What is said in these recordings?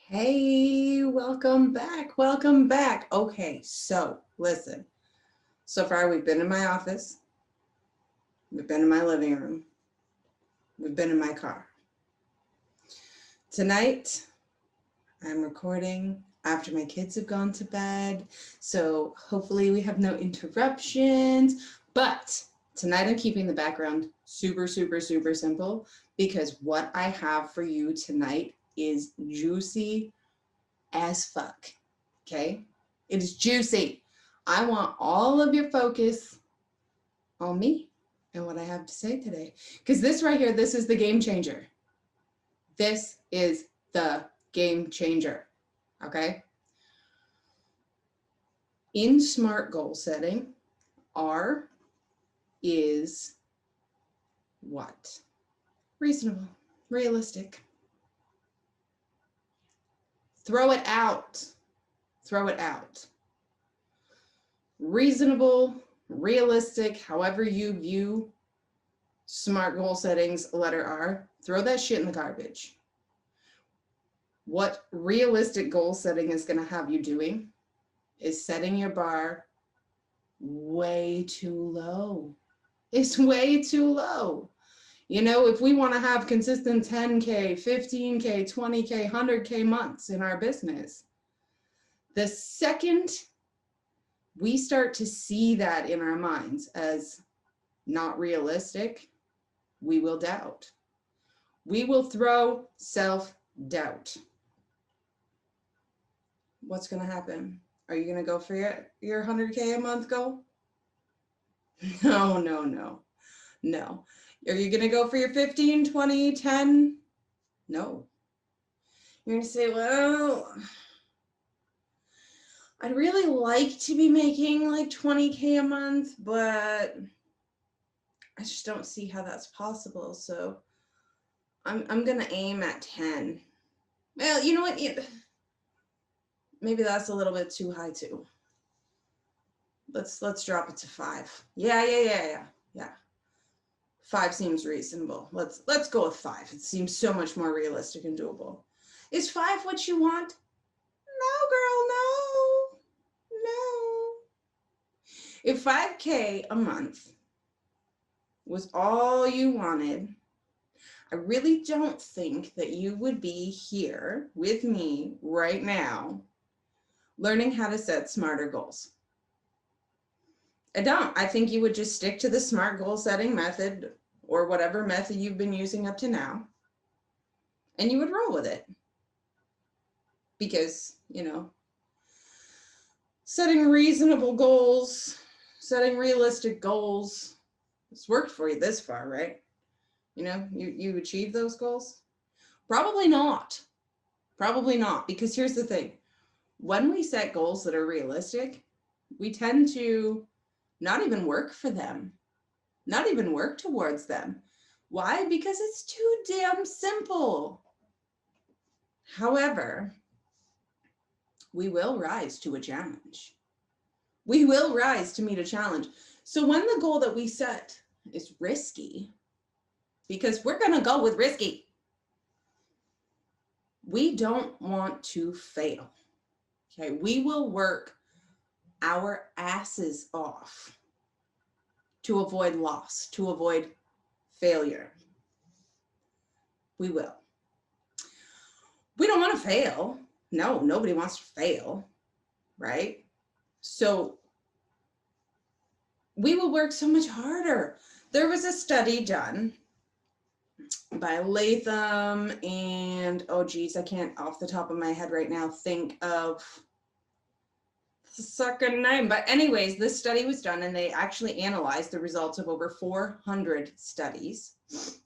Hey, welcome back. Welcome back. Okay, so listen. So far, we've been in my office, we've been in my living room, we've been in my car. Tonight, I'm recording after my kids have gone to bed, so hopefully, we have no interruptions. But tonight, I'm keeping the background super simple because what I have for you tonight is juicy as fuck. Okay? It is juicy. I want all of your focus on me and what I have to say today. Because this right here, this is the game changer. This is the game changer. Okay? In SMART goal setting, R is what? Reasonable, realistic. Throw it out. Throw it out. Reasonable, realistic, however you view SMART goal settings, letter R, throw that shit in the garbage. What realistic goal setting is going to have you doing is setting your bar way too low. It's way too low. You know, if we want to have consistent 10K, 15K, 20K, 100K months in our business, the second we start to see that in our minds as not realistic, we will doubt. We will throw self-doubt. What's going to happen? Are you going to go for your 100K a month goal? No. Are you going to go for your 15, 20, 10? No. You're going to say, well, I'd really like to be making like 20K a month, but I just don't see how that's possible. So I'm going to aim at 10. Well, you know what? Maybe that's a little bit too high too. Let's drop it to 5. Yeah. 5 seems reasonable. Let's go with 5. It seems so much more realistic and doable. Is 5 what you want? No, girl, no. If 5K a month was all you wanted, I really don't think that you would be here with me right now learning how to set smarter goals. I don't. I think you would just stick to the SMART goal setting method or whatever method you've been using up to now, and you would roll with it. Because, setting reasonable goals, setting realistic goals, it's worked for you this far, right? You achieve those goals? Probably not. Because here's the thing. When we set goals that are realistic, we tend to not even work for them, not even work towards them. Why? Because it's too damn simple. However, we will rise to a challenge. We will rise to meet a challenge. So when the goal that we set is risky, because we're going to go with risky, we don't want to fail. Okay, we will work our asses off to avoid loss, to avoid failure. We will. We don't want to fail. No, nobody wants to fail, right? So we will work so much harder. There was a study done by Latham and, I can't off the top of my head right now think of the second name. But anyways, this study was done and they actually analyzed the results of over 400 studies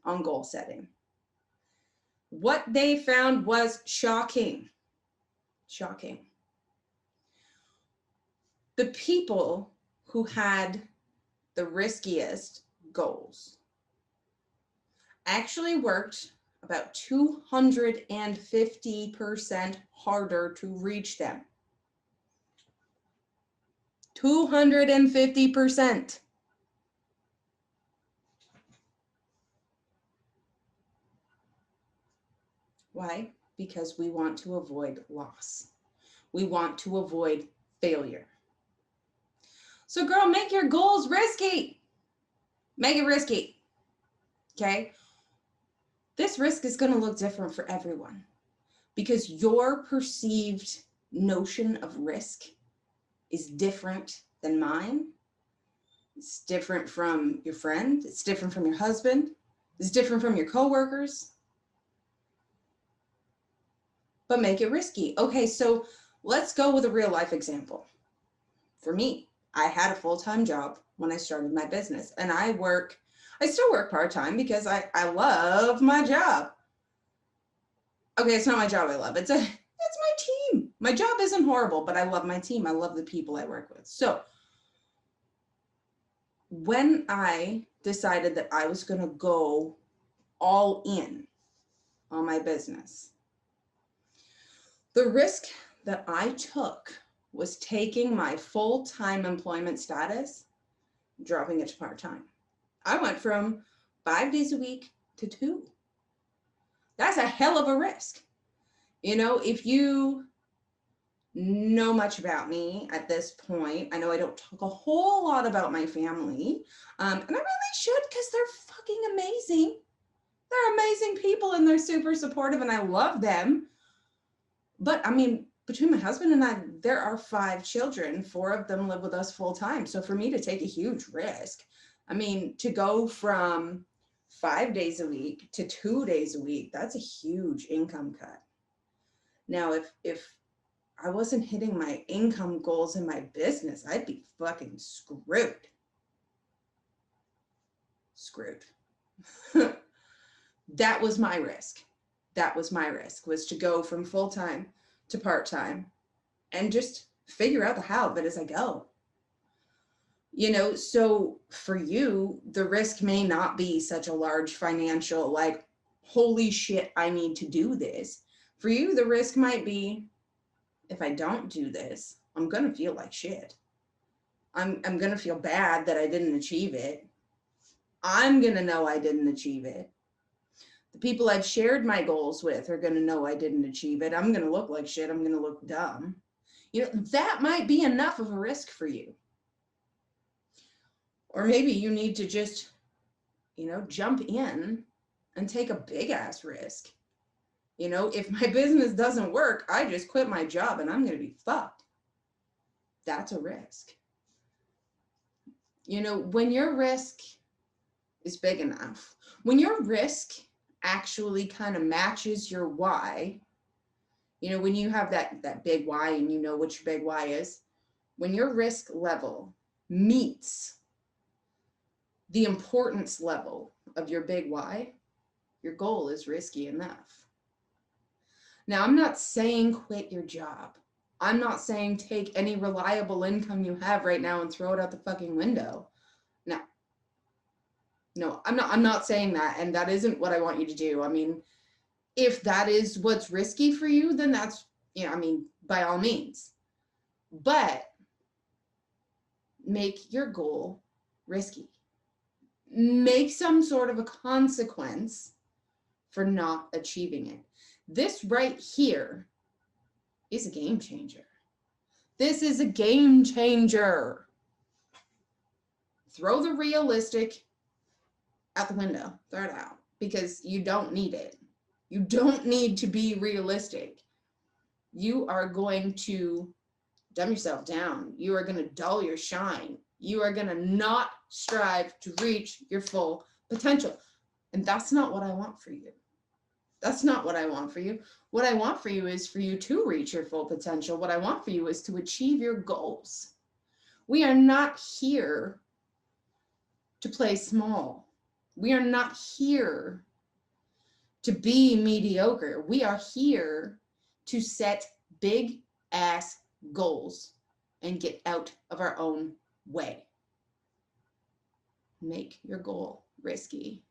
on goal setting. What they found was shocking. Shocking. The people who had the riskiest goals actually worked about 250% harder to reach them. 250%. Why? because we want to avoid loss. We want to avoid failure. So girl, make your goals risky. Make it risky. Okay? This risk is going to look different for everyone because your perceived notion of risk is different than mine. It's different from your friend. It's different from your husband. It's different from your coworkers. But make it risky. Okay, so let's go with a real life example. For me, I had a full-time job when I started my business, and I still work part-time because I love my job. Okay, it's not my job I love. It's my team. My job isn't horrible, but I love my team. I love the people I work with. So when I decided that I was going to go all in on my business, the risk that I took was taking my full-time employment status, dropping it to part-time. I went from 5 days a week to 2. That's a hell of a risk. You know, if you know much about me at this point, I know I don't talk a whole lot about my family, and I really should because they're fucking amazing. They're amazing people and they're super supportive and I love them. But I mean, between my husband and I, there are 5 children. 4 of them live with us full time. So for me to take a huge risk, I mean, to go from 5 days a week to 2 days a week, that's a huge income cut. Now, if I wasn't hitting my income goals in my business, I'd be fucking screwed. Screwed. That was my risk. That was my risk, was to go from full-time to part-time and just figure out the how of it as I go. You know, so for you, the risk may not be such a large financial, like, holy shit, I need to do this. For you, the risk might be, if I don't do this, I'm going to feel like shit. I'm going to feel bad that I didn't achieve it. I'm going to know I didn't achieve it. The people I've shared my goals with are going to know I didn't achieve it. I'm going to look like shit. I'm going to look dumb. You know, that might be enough of a risk for you. Or maybe you need to just, you know, jump in and take a big ass risk. You know, if my business doesn't work, I just quit my job and I'm going to be fucked. That's a risk. You know, when your risk is big enough, when your risk actually kind of matches your why, you know, when you have that big why and you know what your big why is, when your risk level meets the importance level of your big why, your goal is risky enough. Now, I'm not saying quit your job. I'm not saying take any reliable income you have right now and throw it out the fucking window. No, I'm not saying that, and that isn't what I want you to do. I mean, if that is what's risky for you, then that's, you know, I mean, by all means. But make your goal risky. Make some sort of a consequence for not achieving it. This right here is a game changer. This is a game changer. Throw the realistic out the window. Throw it out because you don't need it. You don't need to be realistic. You are going to dumb yourself down. You are going to dull your shine. You are going to not strive to reach your full potential. And that's not what I want for you. That's not what I want for you. What I want for you is for you to reach your full potential. What I want for you is to achieve your goals. We are not here to play small. We are not here to be mediocre. We are here to set big ass goals and get out of our own way. Make your goal risky.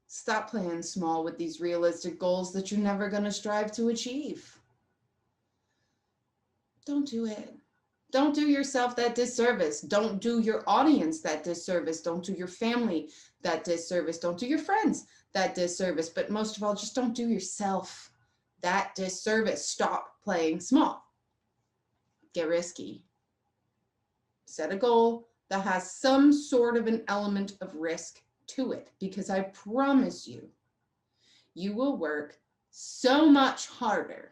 Stop playing small with these realistic goals that you're never going to strive to achieve. Don't do it. Don't do yourself that disservice. Don't do your audience that disservice. Don't do your family that disservice. Don't do your friends that disservice. But most of all, just don't do yourself that disservice. Stop playing small. Get risky. Set a goal that has some sort of an element of risk to it, because I promise you, you will work so much harder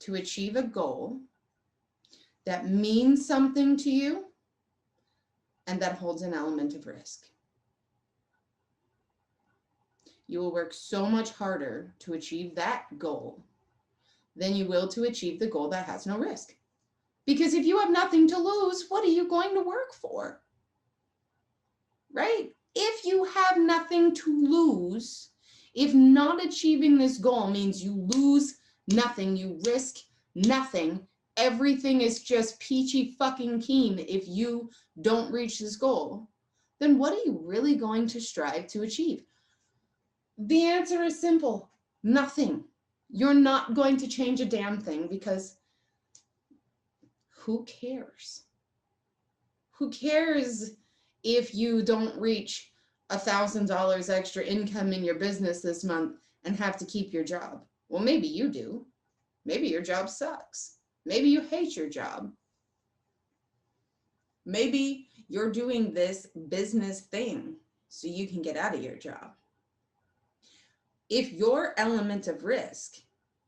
to achieve a goal that means something to you and that holds an element of risk. You will work so much harder to achieve that goal than you will to achieve the goal that has no risk. Because if you have nothing to lose, what are you going to work for? Right? If you have nothing to lose, if not achieving this goal means you lose nothing, you risk nothing, everything is just peachy fucking keen if you don't reach this goal, then what are you really going to strive to achieve? The answer is simple. Nothing. You're not going to change a damn thing, because who cares? Who cares if you don't reach $1,000 extra income in your business this month and have to keep your job? Well, maybe you do. Maybe your job sucks. Maybe you hate your job. Maybe you're doing this business thing so you can get out of your job. If your element of risk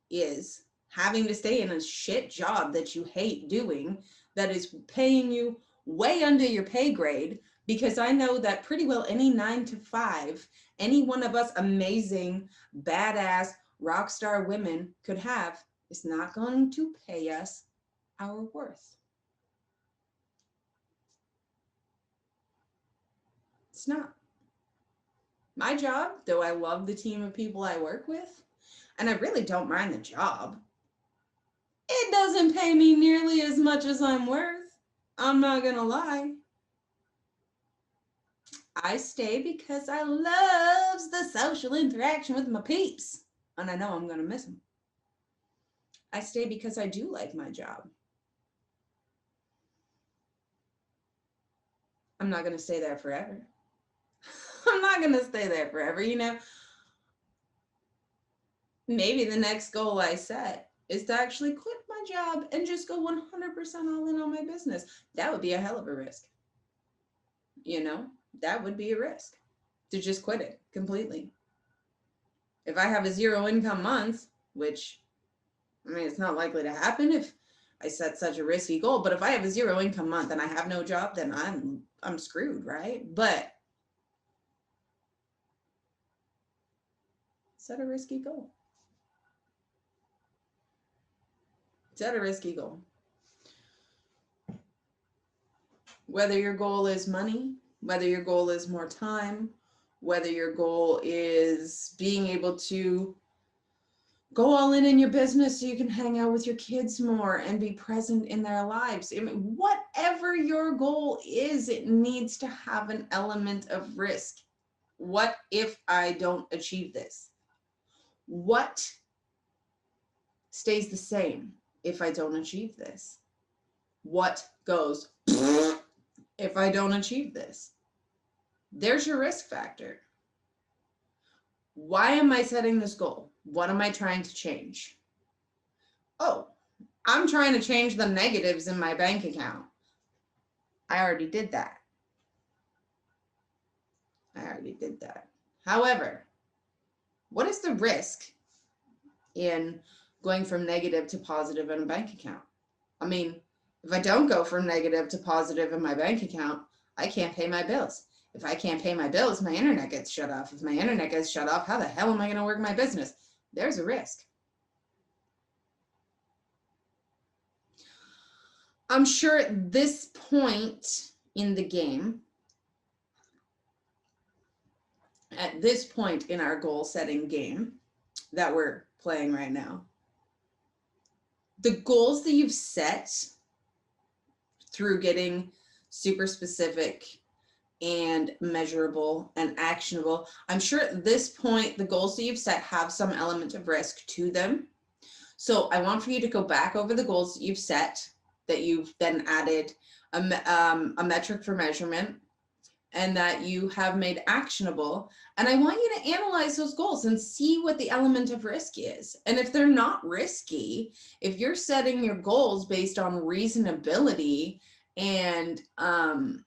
is having to stay in a shit job that you hate doing, that is paying you way under your pay grade, because I know that pretty well any 9 to 5, any one of us amazing, badass, rock star women could have, is not going to pay us our worth. It's not. My job, though I love the team of people I work with, and I really don't mind the job, it doesn't pay me nearly as much as I'm worth. I'm not gonna lie. I stay because I loves the social interaction with my peeps, and I know I'm gonna miss them. I stay because I do like my job. I'm not gonna stay there forever. I'm not gonna stay there forever, you know. Maybe the next goal I set is to actually quit my job and just go 100% all in on my business. That would be a hell of a risk. You know, that would be a risk, to just quit it completely. If I have a 0 income month, which, I mean, it's not likely to happen if I set such a risky goal, but if I have a 0 income month and I have no job, then I'm screwed, right? But set a risky goal. Set a risky goal. Whether your goal is money, whether your goal is more time, whether your goal is being able to go all in your business so you can hang out with your kids more and be present in their lives. I mean, whatever your goal is, it needs to have an element of risk. What if I don't achieve this? What stays the same if I don't achieve this? What goes if I don't achieve this? There's your risk factor. Why am I setting this goal? What am I trying to change? Oh, I'm trying to change the negatives in my bank account. I already did that. However, what is the risk in going from negative to positive in a bank account? I mean, if I don't go from negative to positive in my bank account, I can't pay my bills. If I can't pay my bills, my internet gets shut off. If my internet gets shut off, how the hell am I going to work my business? There's a risk. I'm sure at this point in the game, at this point in our goal setting game that we're playing right now, the goals that you've set through getting super specific and measurable and actionable, I'm sure at this point, the goals that you've set have some element of risk to them. So I want for you to go back over the goals that you've set, that you've then added a metric for measurement, and that you have made actionable. And I want you to analyze those goals and see what the element of risk is. And if they're not risky, if you're setting your goals based on reasonability and I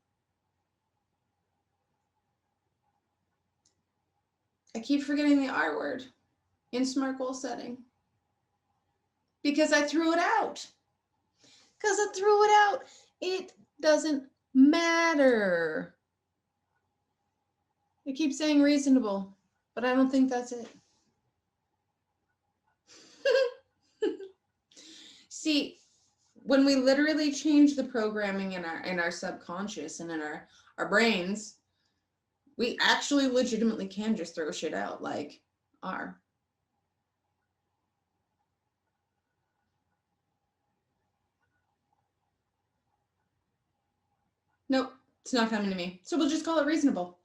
keep forgetting the R word in SMART goal setting because I threw it out. Because I threw it out. It doesn't matter. I keep saying reasonable, but I don't think that's it. See, when we literally change the programming in our subconscious and in our brains, we actually legitimately can just throw shit out like R. Nope, it's not coming to me. So we'll just call it reasonable.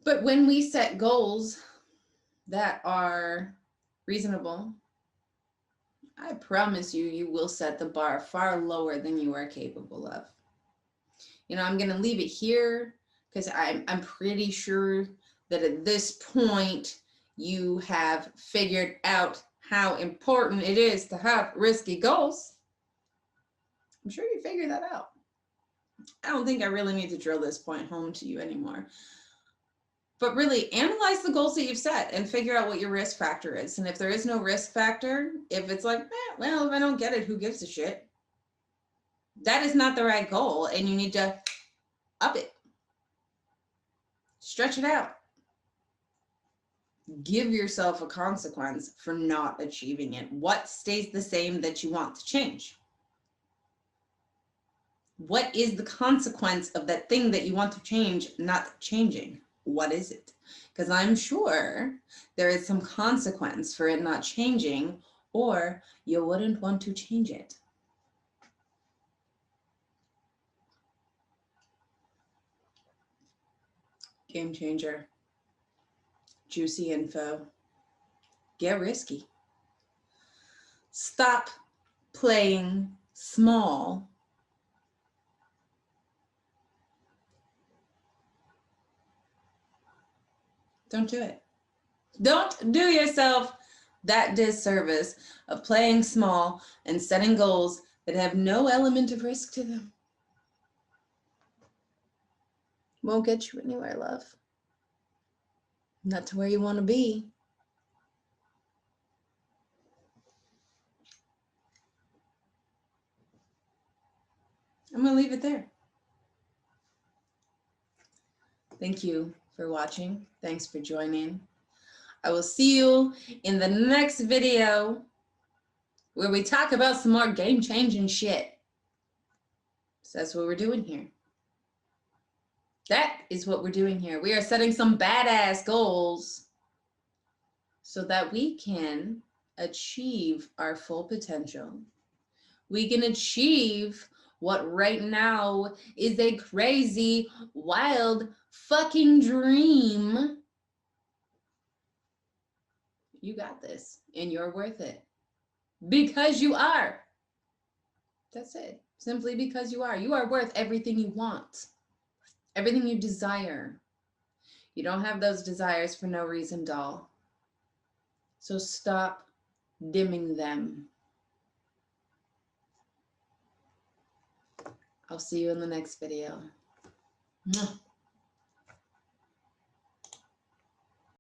But when we set goals that are reasonable, I promise you, you will set the bar far lower than you are capable of. You know, I'm going to leave it here because I'm pretty sure that at this point you have figured out how important it is to have risky goals. I'm sure you figured that out. I don't think I really need to drill this point home to you anymore. But really analyze the goals that you've set and figure out what your risk factor is. And if there is no risk factor, if it's like, well, if I don't get it, who gives a shit? That is not the right goal, and you need to up it. Stretch it out. Give yourself a consequence for not achieving it. What stays the same that you want to change? What is the consequence of that thing that you want to change not changing? What is it? Because I'm sure there is some consequence for it not changing, or you wouldn't want to change it. Game changer. Juicy info. Get risky. Stop playing small. Don't do it. Don't do yourself that disservice of playing small and setting goals that have no element of risk to them. Won't get you anywhere, love. Not to where you want to be. I'm going to leave it there. Thank you for watching. Thanks for joining. I will see you in the next video where we talk about some more game-changing shit. So that's what we're doing here. That is what we're doing here. We are setting some badass goals so that we can achieve our full potential. We can achieve what right now is a crazy, wild fucking dream. You got this, and you're worth it. Because you are. That's it. Simply because you are. You are worth everything you want. Everything you desire. You don't have those desires for no reason, doll. So stop dimming them. I'll see you in the next video. Mwah.